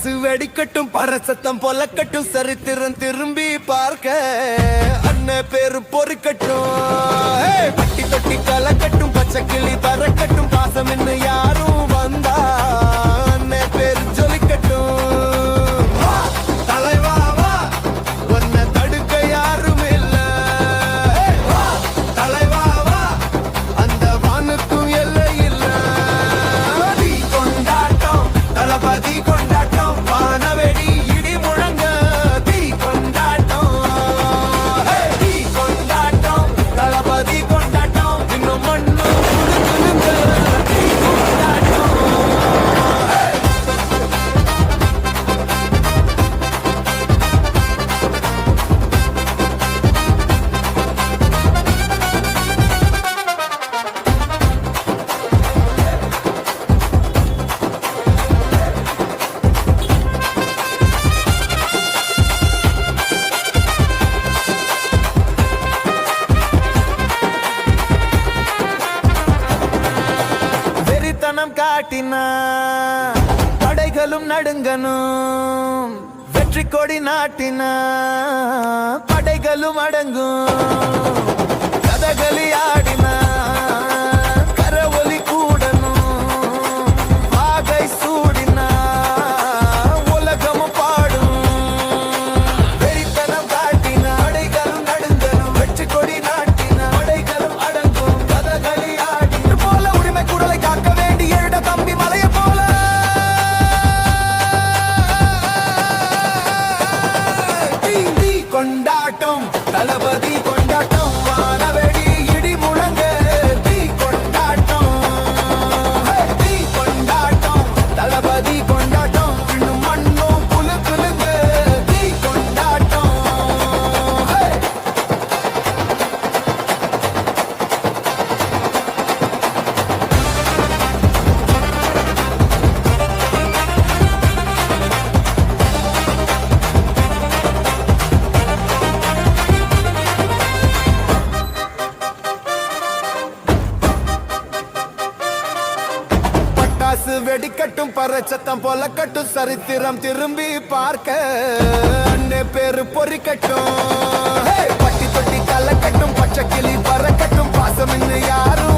பட்டாசு வெடிக்கட்டும் பரசத்தம் பொலக்கட்டும் சரித்திரம் திரும்பி பார்க்க அண்ணன் பேரு பொறுக்கட்டும் பட்டி தொட்டி கலக்கட்டும் பச்சை கிளி பறக்கட்டும் பாசம் என்ன யாரும் வந்தா அண்ணன் பேரு ஜொலிக்கட்டும் தலைவா வா உன்னை தடுக்க யாரும் இல்ல தலைவா வா அந்த வானுக்கும் எல்லை இல்ல நீ கொண்டாட்டம் தளபதி கொண்டாட்டம் வானவெடி இடி முழங்க தீ கொண்டாட்டம் தீ கொண்டாட்டம் தளபதி கொண்டாட்டம் இன்னும் மண்ணு தீ கொண்டாட்டம் வெறித்தனம் காட்டினா படைகளும் நடுங்கணும் வெற்றி கொடி நாட்டினா படைகளும் அடங்கும் கதகளி ஆடினா கரவொலி கூடணும் வாகை சூடினா உலகமும் பாடும் வெறித்தனம் காட்டினா படைகளும் நடுங்கணும் வெற்றி கொடி நாட்டினா படைகளும் அடங்கும் கதகளி ஆடின போல உரிமை குரலை காக்க வேண்டிய இட தம்பி மலைய போல தீ கொண்டாட்டம் தளபதி கொண்டாட்டம் வானவெடி இடி முழங்க தீ கொண்டாட்டம் தீ கொண்டாட்டம் தளபதி கொண்டாட்டம் இன்னும் மண்ணும் குலு குலுங்க தீ கொண்டாட்டம் பட்டாசு வெடிக்கட்டும் பறச்சத்தம் பொலக்கட்டும் சரித்திரம் திரும்பி பார்க்க அண்ணன் பேரு பொறிக்கட்டும் பட்டி தொட்டி கலக்கட்டும் பச்சை கிளி பறக்கட்டும் பாசம் இன்னும் யாரும்